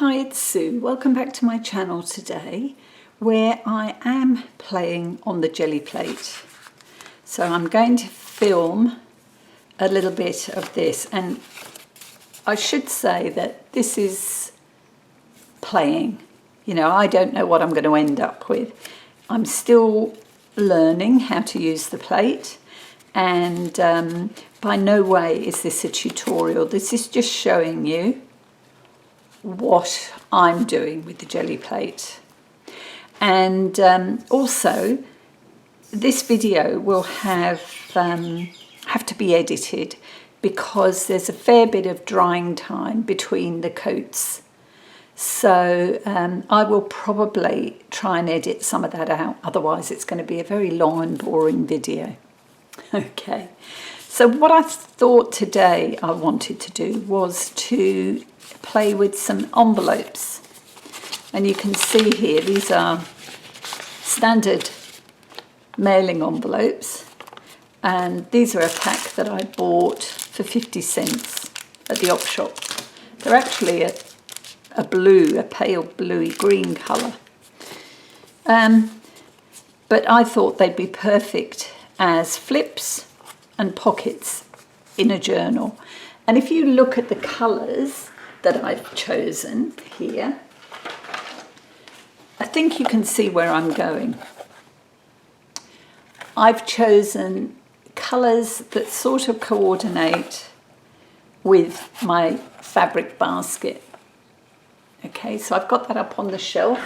Hi, it's Sue. Welcome back to my channel today where I am playing on the Gelli Plate. So I'm going to film a little bit of this, and I should say that this is playing. You know, I don't know what I'm going to end up with. I'm still learning how to use the plate, and by no way is this a tutorial. This is just showing you what I'm doing with the Gelli Plate. And also this video will have to be edited because there's a fair bit of drying time between the coats. So I will probably try and edit some of that out, otherwise it's going to be a very long and boring video. Okay, so what I thought today I wanted to do was to play with some envelopes, and you can see here these are standard mailing envelopes, and these are a pack that I bought for 50 cents at the op shop. They're actually a pale bluey green colour, but I thought they'd be perfect as flips and pockets in a journal. And if you look at the colours that I've chosen here, I think you can see where I'm going. I've chosen colours that sort of coordinate with my fabric basket. Okay, so I've got that up on the shelf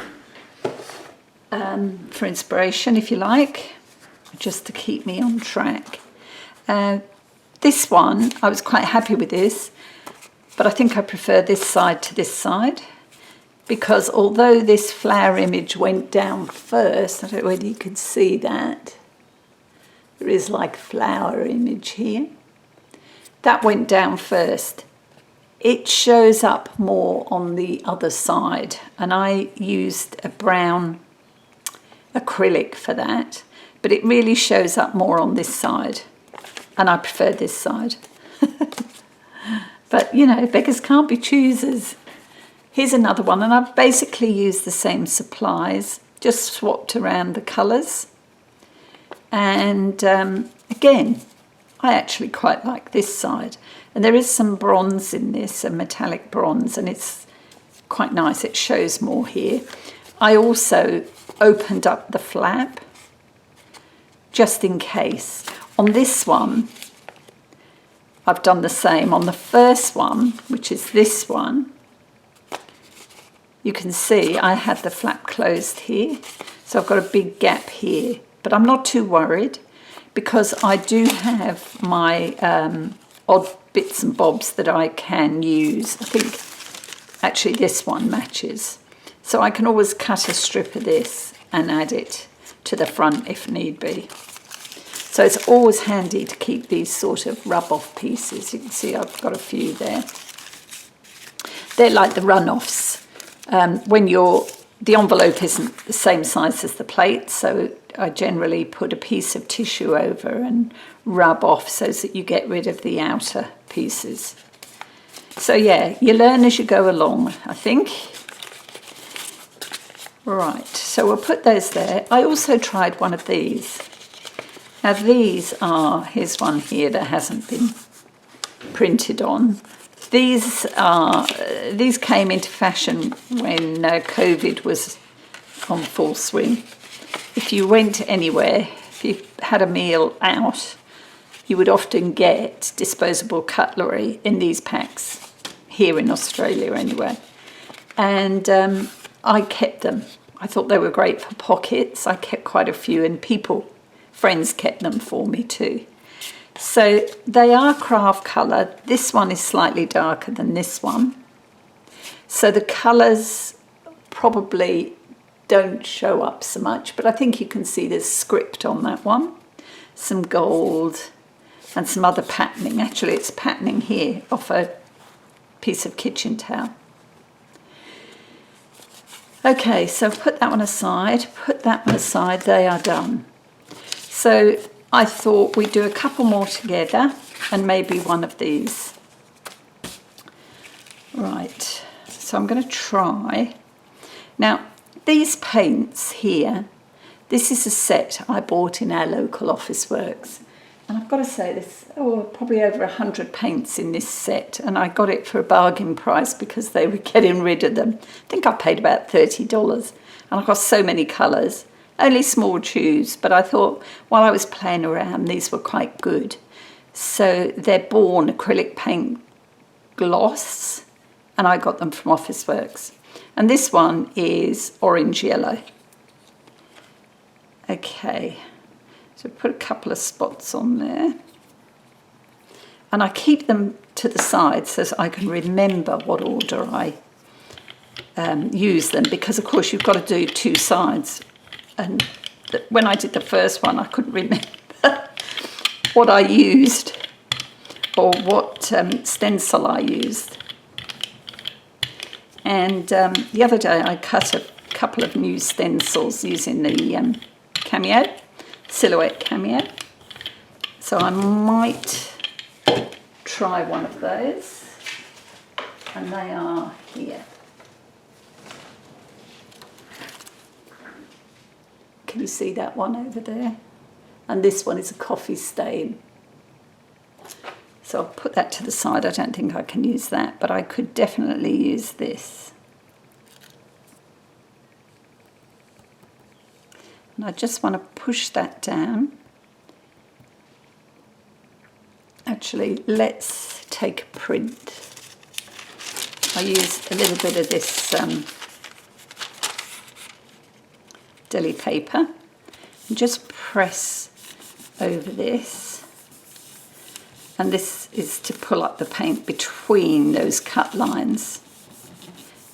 for inspiration, if you like, just to keep me on track. This one, I was quite happy with this, but I think I prefer this side to this side, because although this flower image went down first, I don't know whether you can see that. There is like a flower image here. That went down first. It shows up more on the other side, and I used a brown acrylic for that, but it really shows up more on this side, and I prefer this side. But, you know, beggars can't be choosers. Here's another one, and I've basically used the same supplies, just swapped around the colours. And again, I actually quite like this side. And there is some bronze in this, a metallic bronze, and it's quite nice. It shows more here. I also opened up the flap, just in case. On this one, I've done the same. On the first one, which is this one, you can see I had the flap closed here. So I've got a big gap here, but I'm not too worried because I do have my odd bits and bobs that I can use. I think actually this one matches. So I can always cut a strip of this and add it to the front if need be. So it's always handy to keep these sort of rub-off pieces. You can see I've got a few there. They're like the run-offs. When the envelope isn't the same size as the plate, so I generally put a piece of tissue over and rub off so that you get rid of the outer pieces. So yeah, you learn as you go along, I think. Right, so we'll put those there. I also tried one of these. Now these are, here's one here that hasn't been printed on. These came into fashion when COVID was on full swing. If you went anywhere, if you had a meal out, you would often get disposable cutlery in these packs, here in Australia anyway. And I kept them. I thought they were great for pockets. I kept quite a few, and friends kept them for me too. So they are kraft colour. This one is slightly darker than this one. So the colours probably don't show up so much, but I think you can see there's script on that one. Some gold and some other patterning. Actually, it's patterning here off a piece of kitchen towel. Okay, so put that one aside, they are done. So I thought we'd do a couple more together and maybe one of these. Right, So I'm going to try. Now, these paints here, this is a set I bought in our local Officeworks. And I've got to say, there's probably over 100 paints in this set. And I got it for a bargain price because they were getting rid of them. I think I paid about $30. And I've got so many colours. Only small tubes, but I thought while I was playing around, these were quite good. So they're Born acrylic paint gloss, and I got them from Officeworks. And this one is orange yellow. Okay, so put a couple of spots on there. And I keep them to the side so that I can remember what order I use them, because of course you've got to do two sides. And when I did the first one, I couldn't remember what I used or what stencil I used. And the other day I cut a couple of new stencils using the Cameo, Silhouette Cameo. So I might try one of those. And they are here. Can you see that one over there? And this one is a coffee stain. So I'll put that to the side. I don't think I can use that, but I could definitely use this. And I just want to push that down. Actually, let's take a print. I use a little bit of this deli paper and just press over this, and this is to pull up the paint between those cut lines.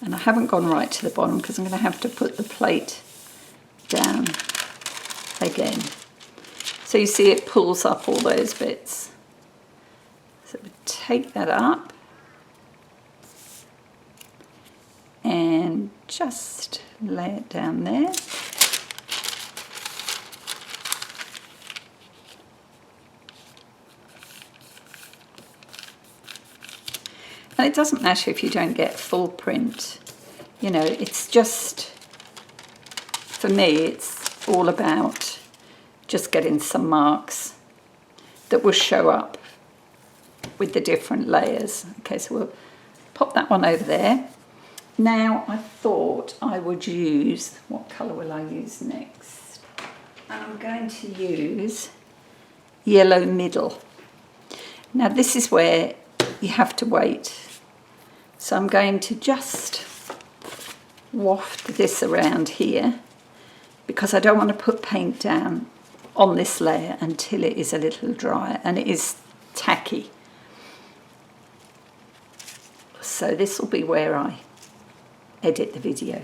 And I haven't gone right to the bottom because I'm going to have to put the plate down again. So you see it pulls up all those bits. So we take that up and just lay it down there. And it doesn't matter if you don't get full print. You know, it's just, for me, it's all about just getting some marks that will show up with the different layers. Okay, so we'll pop that one over there. Now, I thought I would use, what colour will I use next? And I'm going to use Yellow Middle. Now, this is where you have to wait. So I'm going to just waft this around here because I don't want to put paint down on this layer until it is a little drier, and it is tacky. So this will be where I edit the video.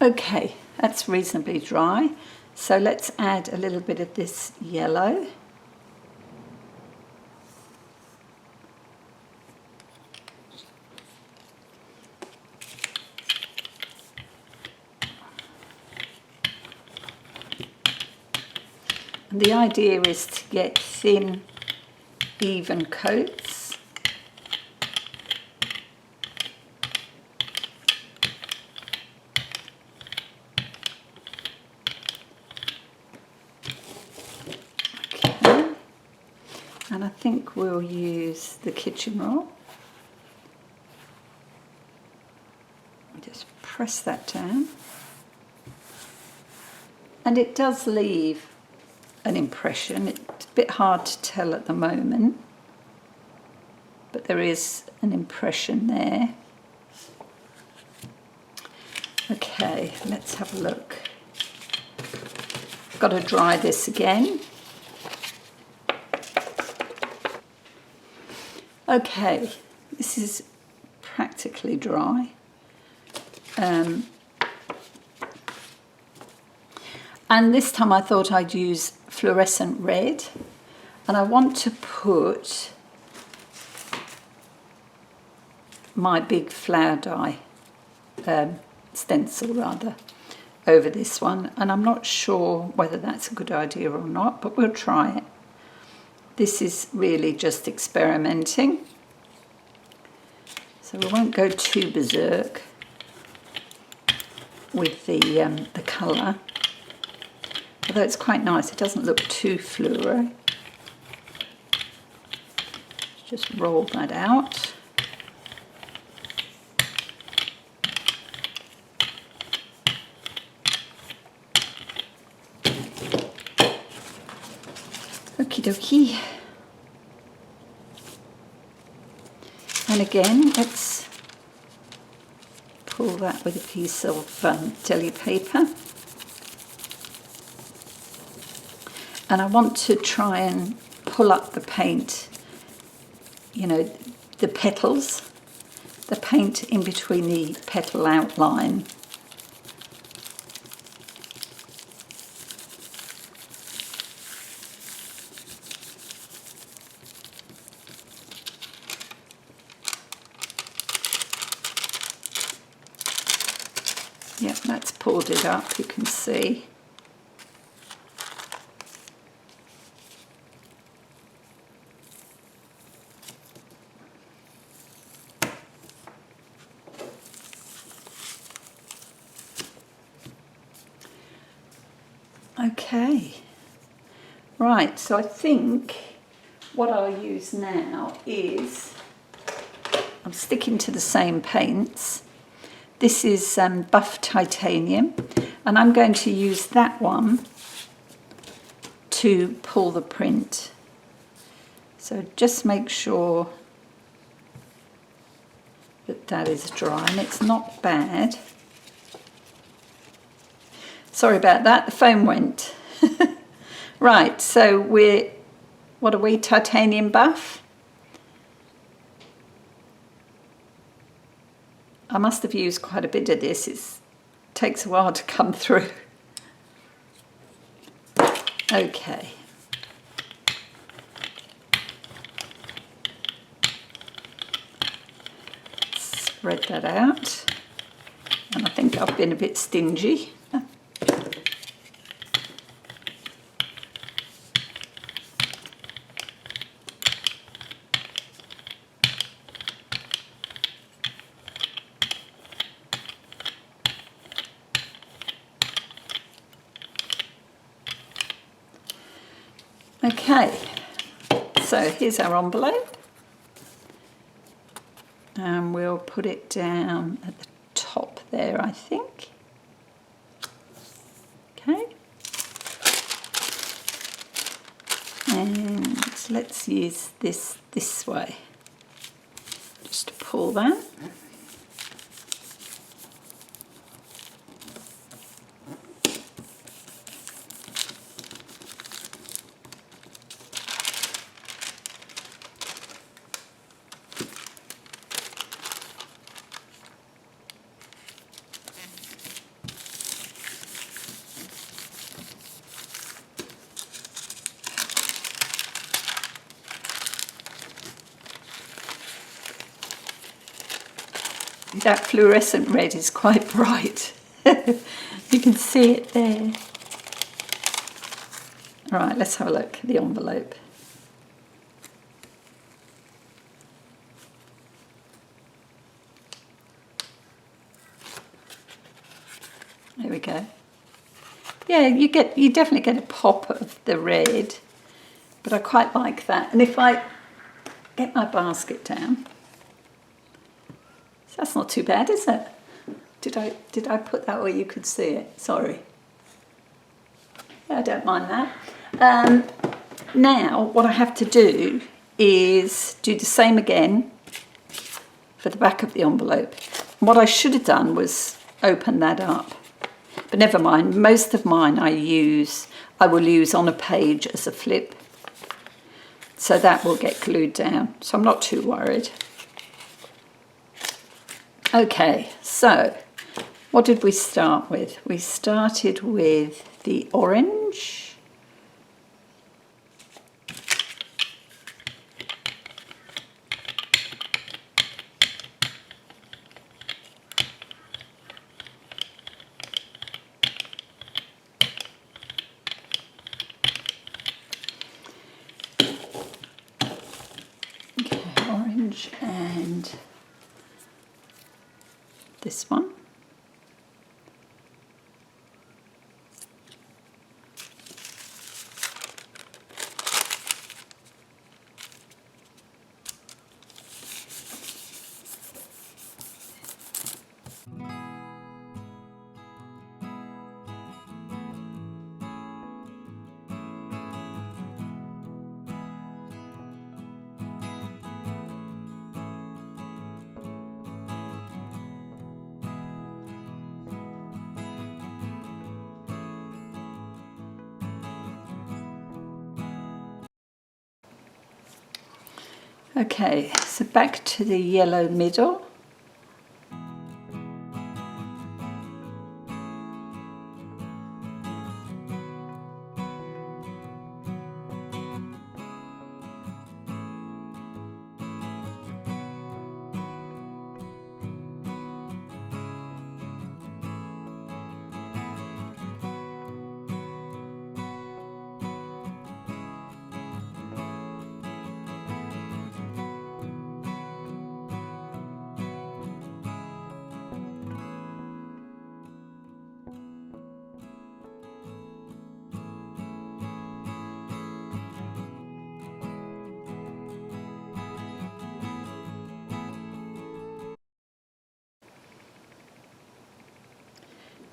Okay, that's reasonably dry. So let's add a little bit of this yellow. And the idea is to get thin, even coats. Okay. And I think we'll use the kitchen roll. Just press that down. And it does leave an impression. It's a bit hard to tell at the moment, but there is an impression there. Okay, let's have a look. Got to dry this again. Okay, this is practically dry. And this time I thought I'd use fluorescent red, and I want to put my big flower die stencil rather over this one, and I'm not sure whether that's a good idea or not, but we'll try it. This is really just experimenting. So we won't go too berserk with the colour, although it's quite nice. It doesn't look too fluoro. Just roll that out. Okie dokie. And again, let's pull that with a piece of Gelli paper. And I want to try and pull up the paint, you know, the petals, the paint in between the petal outline. Yep, that's pulled it up, you can see. Okay, right, so I think what I'll use now is, I'm sticking to the same paints. This is buff titanium, and I'm going to use that one to pull the print. So just make sure that that is dry, and it's not bad. Sorry about that, the phone went. Right, so what are we, titanium buff? I must have used quite a bit of this. It takes a while to come through. Okay. Spread that out. And I think I've been a bit stingy. Okay, so here's our envelope, and we'll put it down at the top there, I think. Okay, and let's use this way, just to pull that. That fluorescent red is quite bright. You can see it there. All right, let's have a look at the envelope. There we go. Yeah, you definitely get a pop of the red, but I quite like that. And if I get my basket down, that's not too bad, is it? Did I put that where you could see it? Sorry. Yeah, I don't mind that. Now, what I have to do is do the same again for the back of the envelope. What I should have done was open that up. But never mind, most of mine I will use on a page as a flip. So that will get glued down. So I'm not too worried. Okay, so what did we start with? We started with the orange. Okay, orange and this one. Okay, so back to the yellow middle.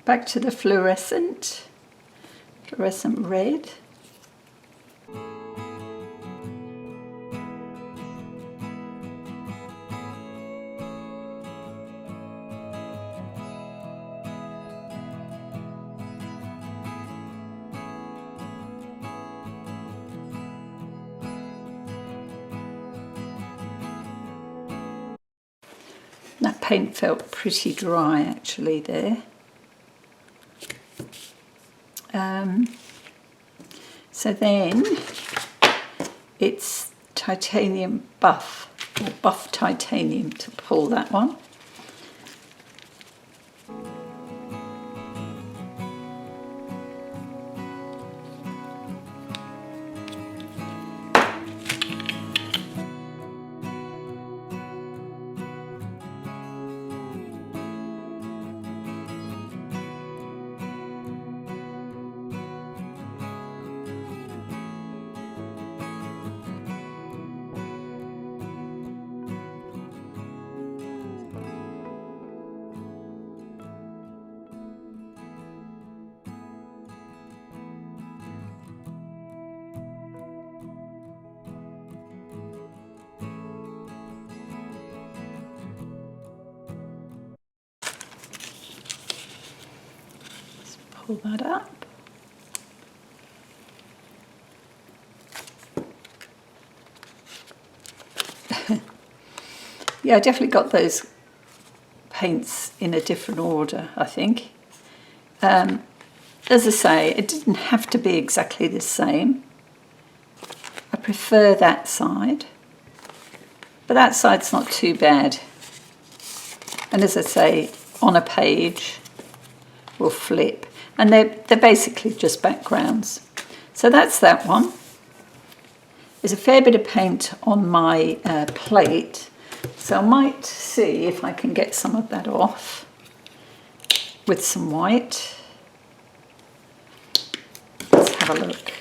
Back to the fluorescent red. That paint felt pretty dry actually there. So then it's titanium buff, or buff titanium to pull that one. Pull that up. Yeah, I definitely got those paints in a different order, I think. As I say, it didn't have to be exactly the same. I prefer that side, but that side's not too bad. And as I say, on a page will flip. And they're basically just backgrounds. So that's that one. There's a fair bit of paint on my plate, so I might see if I can get some of that off with some white. Let's have a look.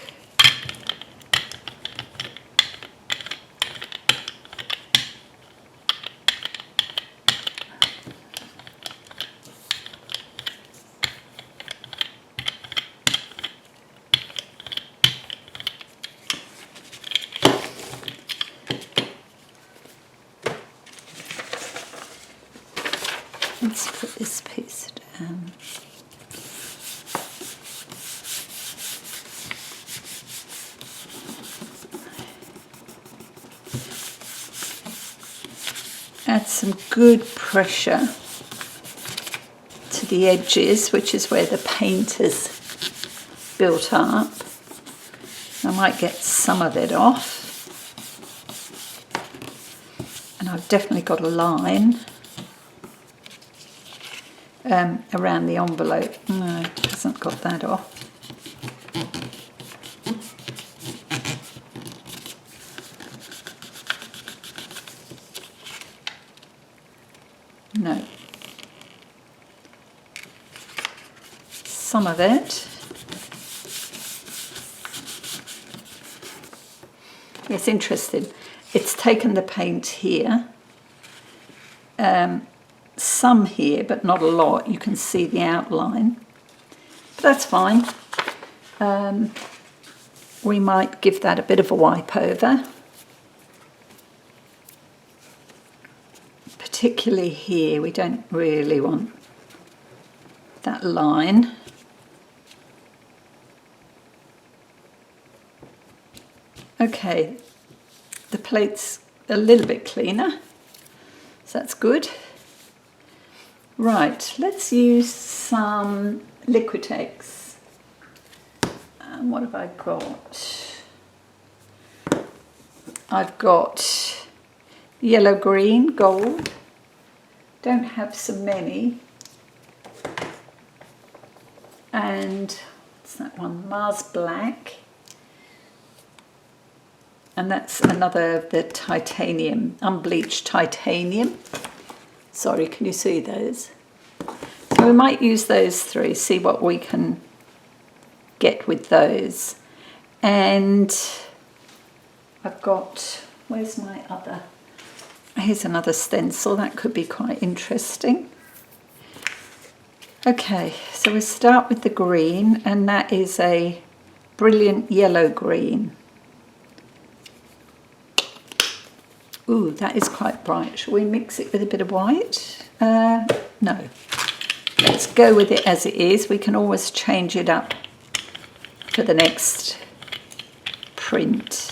Let's put this piece down. Add some good pressure to the edges, which is where the paint is built up. I might get some of it off. And I've definitely got a line around the envelope. No, it hasn't got that off. No. some of it. It's interesting. It's taken the paint here, some here, but not a lot. You can see the outline, but that's fine. We might give that a bit of a wipe over, particularly here. We don't really want that line. Okay, the plate's a little bit cleaner, so that's good. Right, let's use some Liquitex. And what have I got? I've got yellow, green, gold. Don't have so many. And what's that one? Mars Black. And that's another of the titanium, unbleached titanium. Sorry, can you see those? So we might use those three, see what we can get with those. And I've got, where's my other? Here's another stencil, that could be quite interesting. Okay, so we start with the green, and that is a brilliant yellow green. Ooh, that is quite bright. Shall we mix it with a bit of white? No. Let's go with it as it is. We can always change it up for the next print.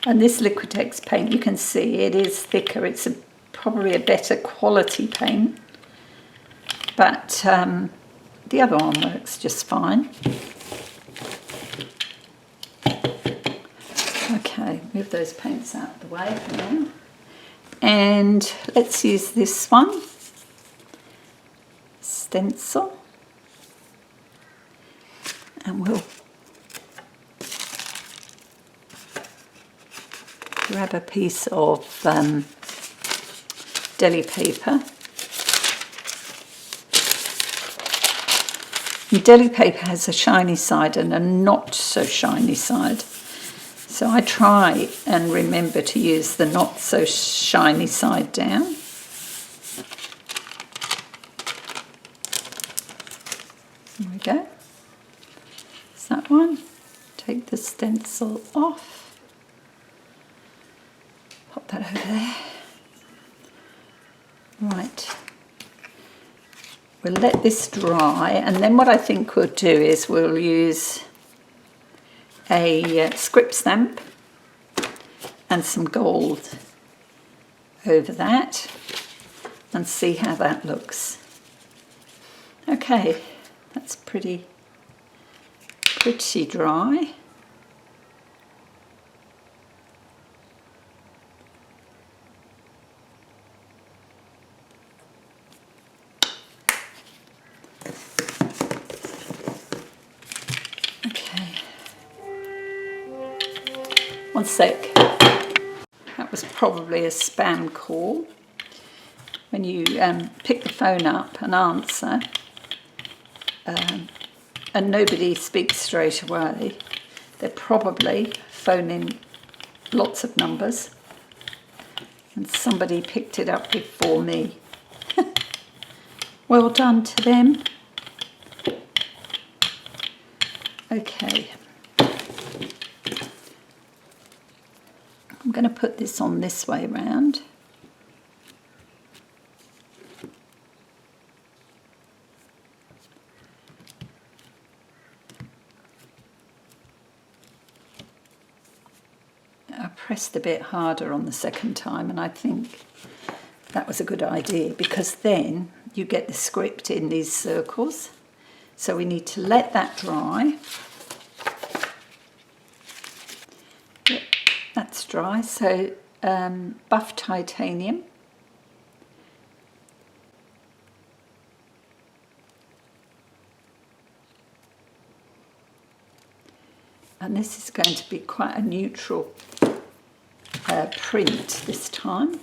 And this Liquitex paint, you can see it is thicker. It's probably a better quality paint, but the other one works just fine. Okay, move those paints out of the way for now. And let's use this one, stencil, and we'll grab a piece of deli paper. And deli paper has a shiny side and a not so shiny side. So I try and remember to use the not so shiny side down. There we go. Is that one? Take the stencil off. Pop that over there. Right. We'll let this dry, and then what I think we'll do is we'll use a script stamp and some gold over that and see how that looks. Okay, that's pretty dry. One sec. That was probably a spam call. When you pick the phone up and answer, and nobody speaks straight away, they're probably phoning lots of numbers, and somebody picked it up before me. Well done to them. Okay. I'm going to put this on this way round. I pressed a bit harder on the second time, and I think that was a good idea because then you get the script in these circles. So we need to let that dry. That's dry, so buff titanium. And this is going to be quite a neutral print this time,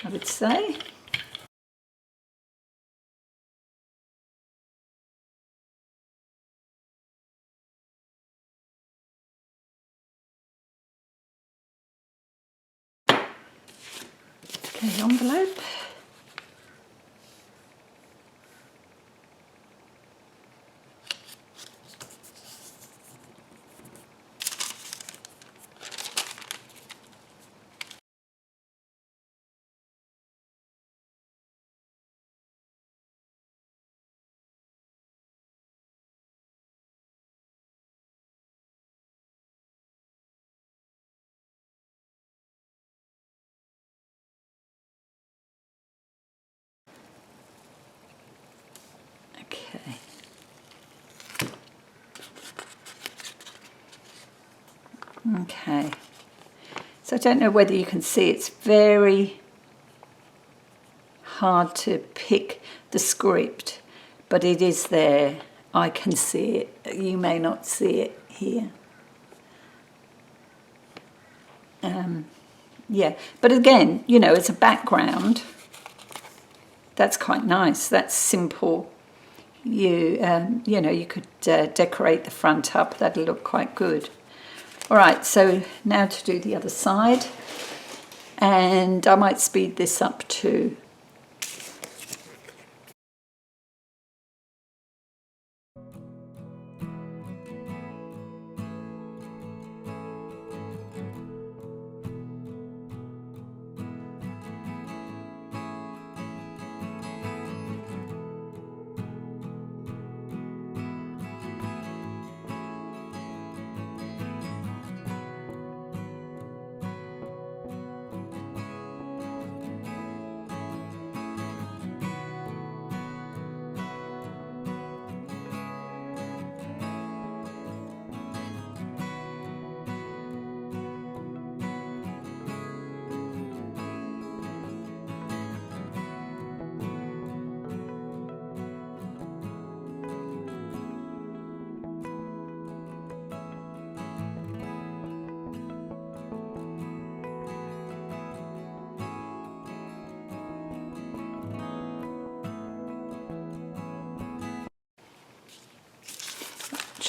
I would say. Okay, envelope. Okay. Okay. So I don't know whether you can see, it's very hard to pick the script, but it is there. I can see it. You may not see it here. Yeah, but again, you know, as a background, that's quite nice. That's simple. You know, you could decorate the front up. That'll look quite good. All right, so now to do the other side, and I might speed this up too.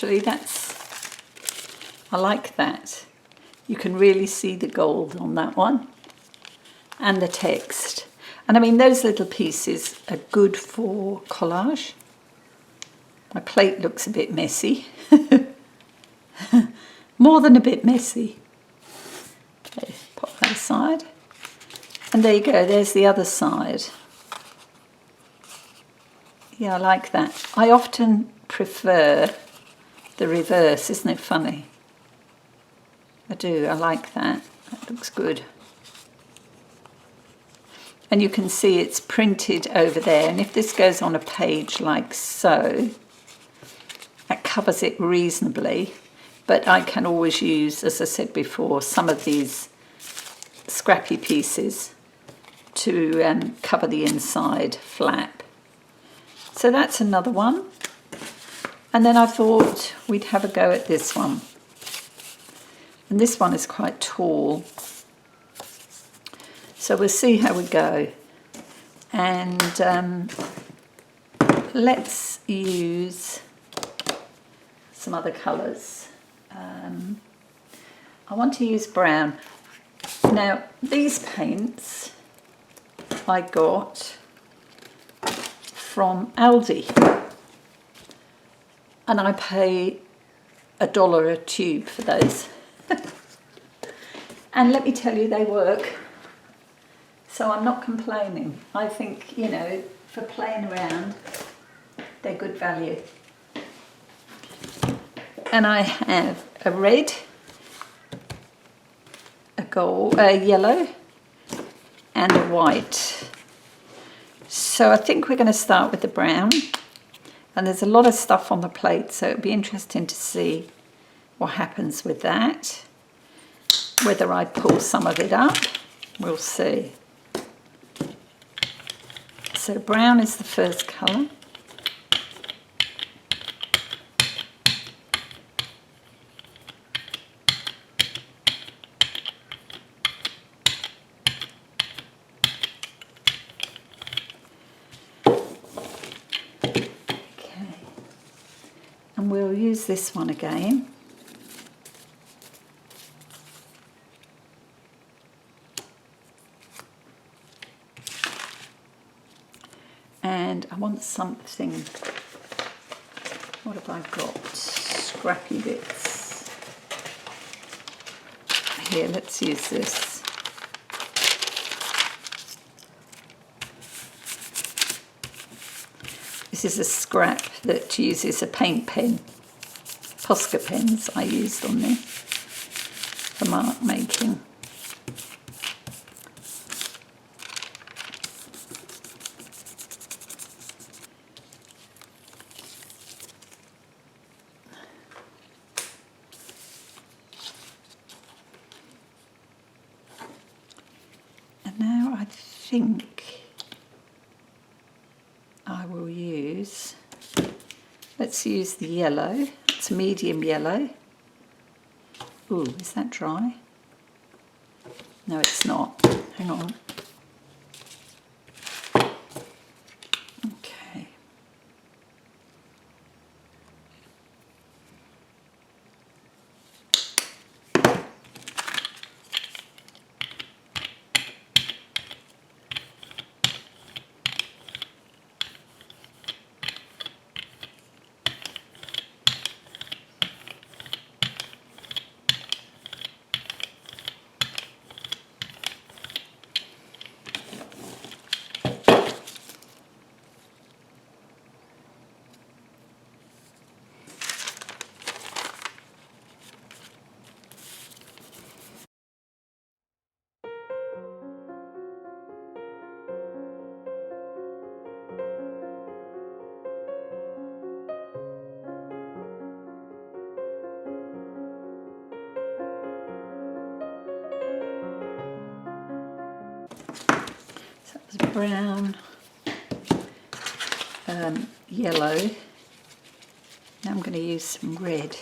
Actually, I like that. You can really see the gold on that one and the text. And I mean, those little pieces are good for collage. My plate looks a bit messy. More than a bit messy. Okay, pop that aside. And there you go, there's the other side. Yeah, I like that. I often prefer the reverse, isn't it funny? I do, I like that. That looks good. And you can see it's printed over there, and if this goes on a page like so, that covers it reasonably, but I can always use, as I said before, some of these scrappy pieces to cover the inside flap. So that's another one. And then I thought we'd have a go at this one. And this one is quite tall. So we'll see how we go. And let's use some other colours. I want to use brown. Now, these paints I got from Aldi. And I pay $1 a tube for those. And let me tell you, they work. So I'm not complaining. I think, you know, for playing around, they're good value. And I have a red, a gold, a yellow, and a white. So I think we're going to start with the brown. And there's a lot of stuff on the plate, so it'll be interesting to see what happens with that. Whether I pull some of it up, we'll see. So brown is the first colour. And we'll use this one again. And I want something, what have I got? Scrappy bits. Here, let's use this. This is a scrap that uses a paint pen. Posca pens I used on there for mark making. And now I think I will use, let's use the yellow. It's medium yellow. Ooh, is that dry? No, it's not. Hang on. Okay. So that was brown, yellow. Now I'm going to use some red.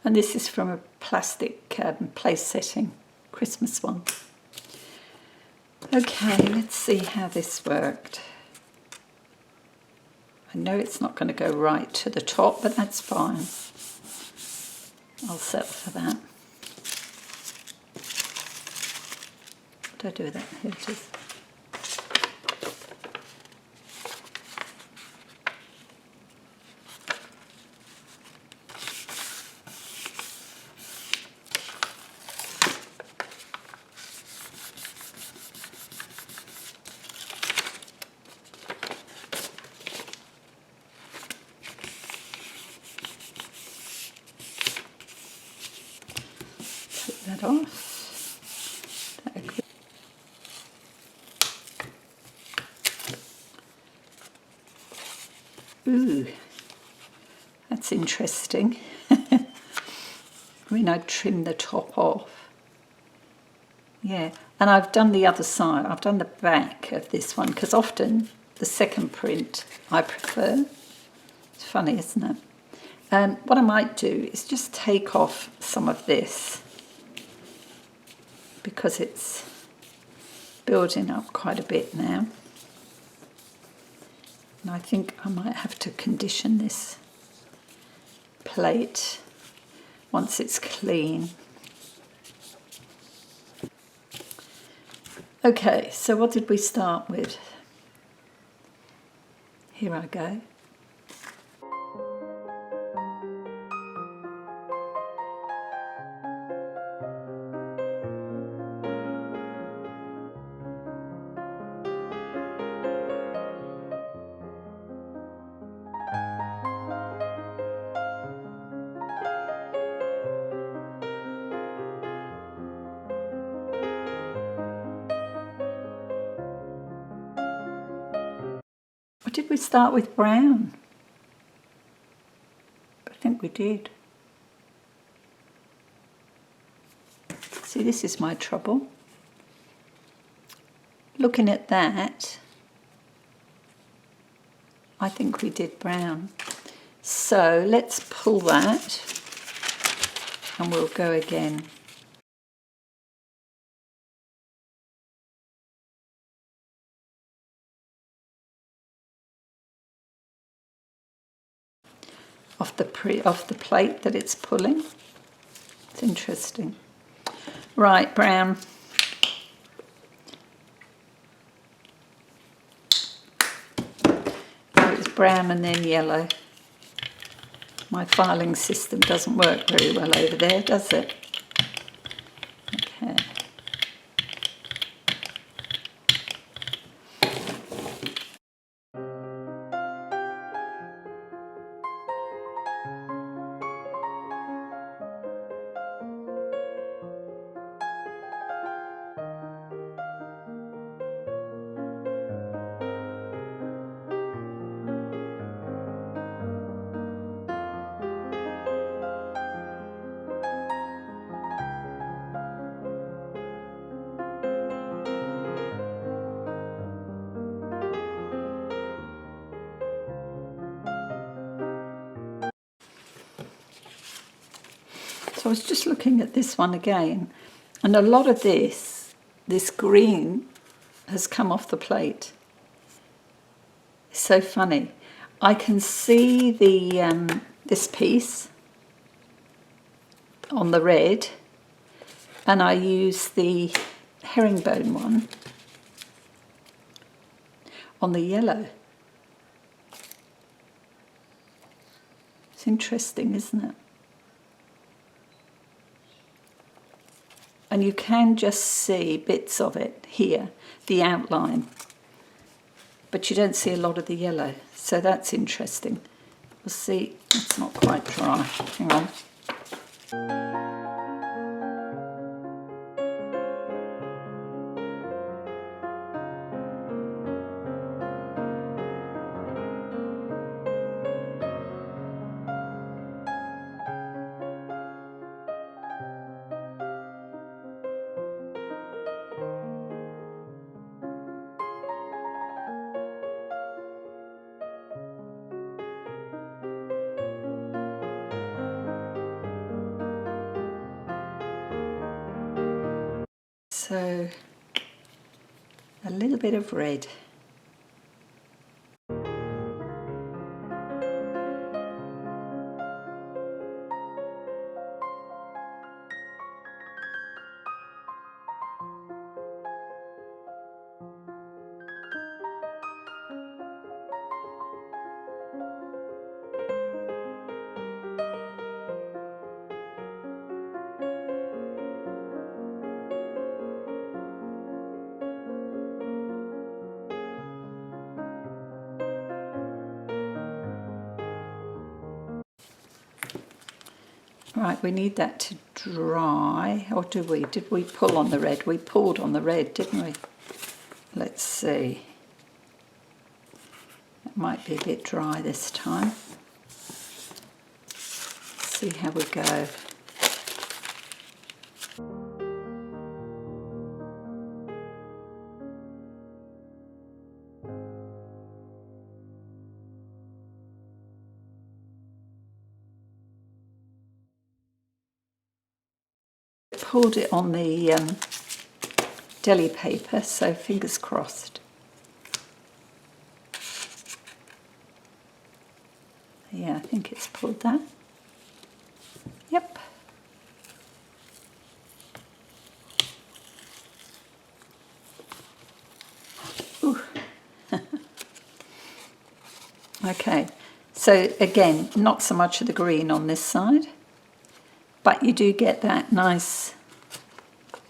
And this is from a plastic place setting, Christmas one. Okay, let's see how this worked. I know it's not going to go right to the top, but that's fine. I'll settle for that. What do I do with that? Here it is. That off. Ooh, that's interesting. I mean, I'd trim the top off. Yeah, and I've done the other side. I've done the back of this one because often the second print I prefer. It's funny, isn't it? What I might do is just take off some of this because it's building up quite a bit now. And I think I might have to condition this plate once it's clean. Okay, so what did we start with? Here I go. Or did we start with brown? I think we did. See, this is my trouble. Looking at that, I think we did brown. So let's pull that and we'll go again. Off the plate that it's pulling. It's interesting. Right, brown. So it's brown and then yellow. My filing system doesn't work very well over there, does it? Okay. So I was just looking at this one again, and a lot of this green has come off the plate. It's so funny. I can see the this piece on the red, and I use the herringbone one on the yellow. It's interesting, isn't it? And you can just see bits of it here, the outline, but you don't see a lot of the yellow, so that's interesting. We'll see. It's not quite dry. Hang on. So a little bit of red. Right, we need that to dry, or do we? Did we pull on the red? We pulled on the red, didn't we? Let's see. It might be a bit dry this time. Let's see how we go. Pulled it on the deli paper, so fingers crossed. Yeah, I think it's pulled that. Yep. Ooh. Okay, so again, not so much of the green on this side, but you do get that nice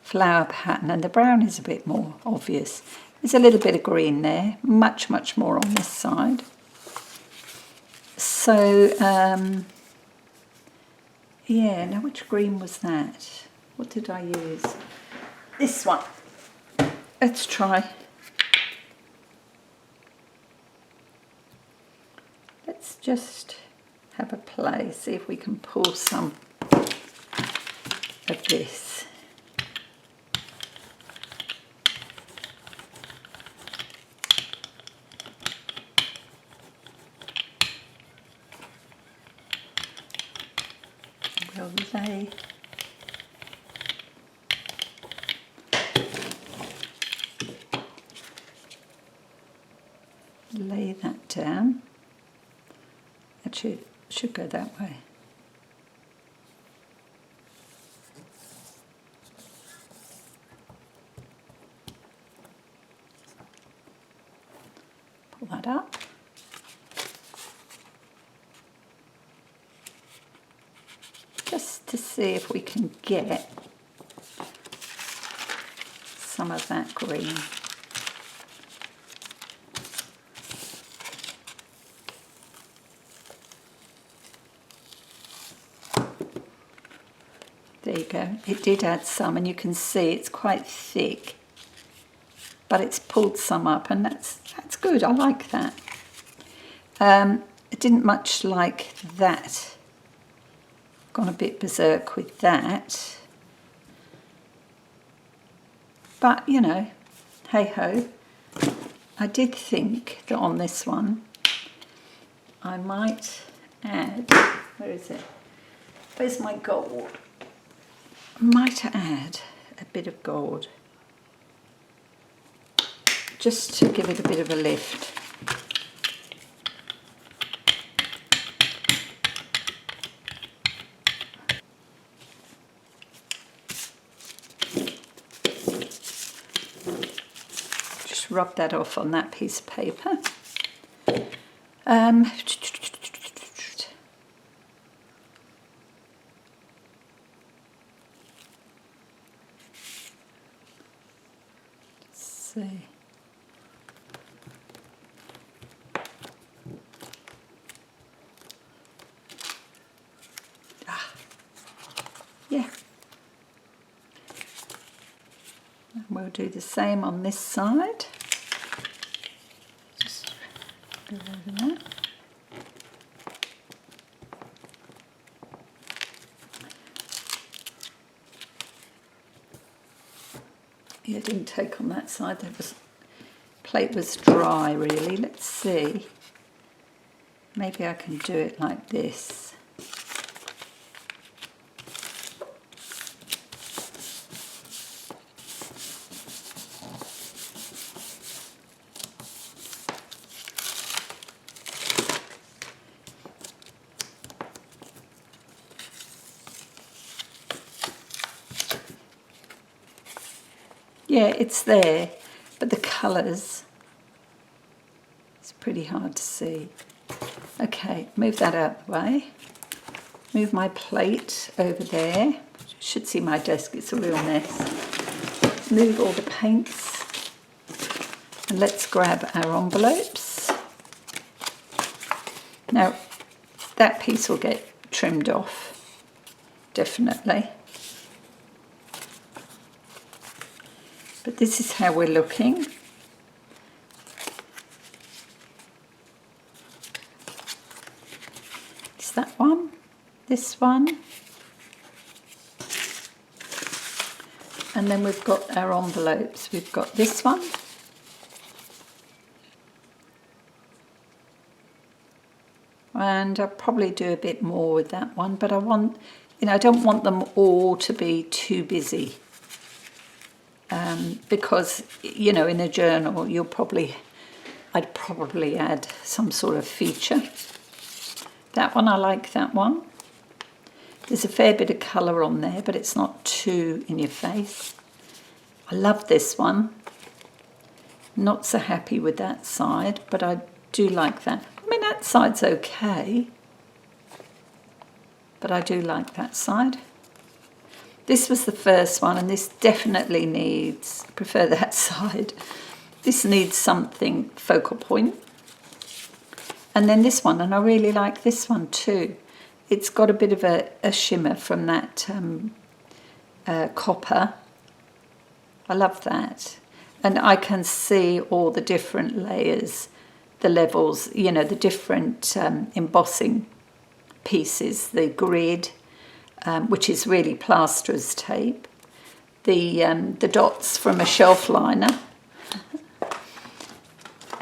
flower pattern, and the brown is a bit more obvious. There's a little bit of green there, much more on this side. So yeah, now which green was that? What did I use? This one. Let's try. let's just have a play, see if we can pull some of this. We'll lay that down. Actually, it should go that way. Pull that up. Just to see if we can get some of that green. There you go. It did add some, and you can see it's quite thick, but it's pulled some up, and that's good. I like that. I didn't much like that. Gone a bit berserk with that, but you know, hey ho. I did think that on this one I might add, where is it? Where's my gold? I might add a bit of gold just to give it a bit of a lift. Just rub that off on that piece of paper. See. Yeah. And we'll do the same on this side. Just go over that. Yeah, it didn't take on that side. Plate was dry, really. Let's see. Maybe I can do it like this. Yeah, it's there, but the colours, it's pretty hard to see. Okay, move that out of the way. Move my plate over there. You should see my desk, it's a real mess. Move all the paints. And let's grab our envelopes. Now, that piece will get trimmed off, definitely. But this is how we're looking. It's that one, this one. And then we've got our envelopes. We've got this one. And I'll probably do a bit more with that one, but I want, you know, I don't want them all to be too busy. Because, you know, in a journal, I'd probably add some sort of feature. That one, I like that one. There's a fair bit of colour on there, but it's not too in your face. I love this one. Not so happy with that side, but I do like that. I mean, that side's okay, but I do like that side. This was the first one, and this definitely needs, I prefer that side. This needs something focal point. And then this one, and I really like this one too. It's got a bit of a shimmer from that copper. I love that. And I can see all the different layers the levels, you know, the different embossing pieces, the grid, which is really plasterer's tape, the dots from a shelf liner,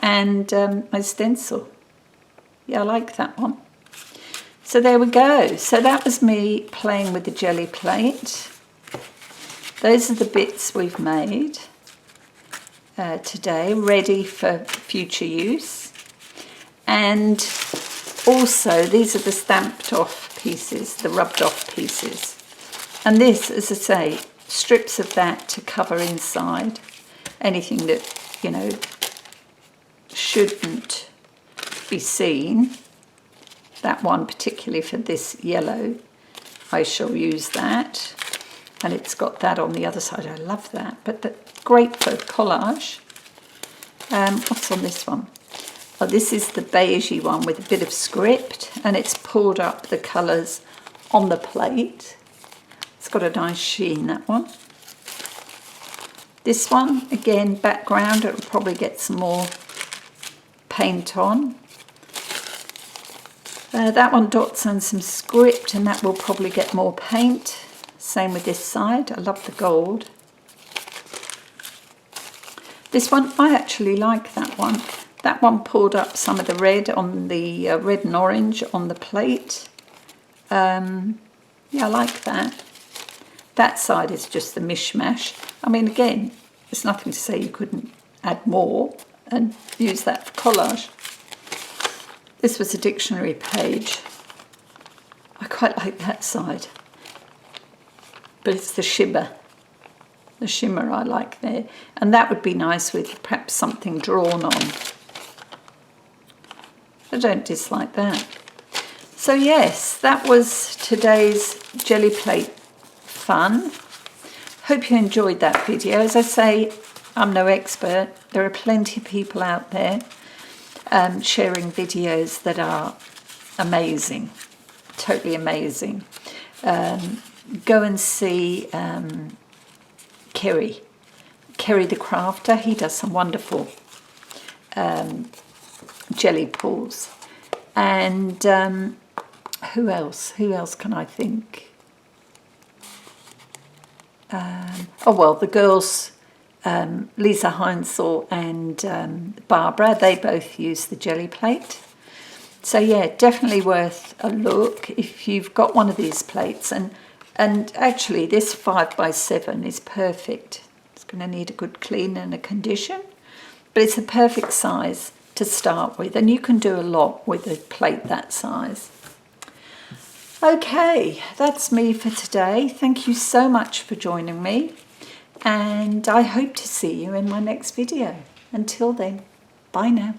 and my stencil. Yeah, I like that one. So there we go. So that was me playing with the Gelli Plate. Those are the bits we've made today, ready for future use. And also, these are the stamped off pieces, the rubbed off pieces. And this, as I say, strips of that to cover inside anything that, you know, shouldn't be seen. That one, particularly for this yellow, I shall use that. And it's got that on the other side. I love that. But great for collage. What's on this one? Oh, this is the beigey one with a bit of script, and it's pulled up the colours on the plate. It's got a nice sheen, that one. This one, again, background. It will probably get some more paint on. That one, dots and some script, and that will probably get more paint. Same with this side. I love the gold. This one, I actually like that one. That one pulled up some of the red on the red and orange on the plate. Yeah, I like that. That side is just the mishmash. I mean, again, there's nothing to say you couldn't add more and use that for collage. This was a dictionary page. I quite like that side. But it's the shimmer. The shimmer I like there. And that would be nice with perhaps something drawn on. I don't dislike that. So yes, that was today's Gelli Plate fun. Hope you enjoyed that video. As I say, I'm no expert. There are plenty of people out there sharing videos that are amazing, totally amazing. Go and see Kerry the crafter. He does some wonderful jelly pulls. And who else can I think? Oh well, the girls, Lisa Heinzel and Barbara, they both use the Gelli Plate. So yeah, definitely worth a look if you've got one of these plates. And actually this 5x7 is perfect. It's going to need a good clean and a condition, but it's a perfect size to start with, and you can do a lot with a plate that size. Okay, that's me for today. Thank you so much for joining me, and I hope to see you in my next video. Until then, bye now.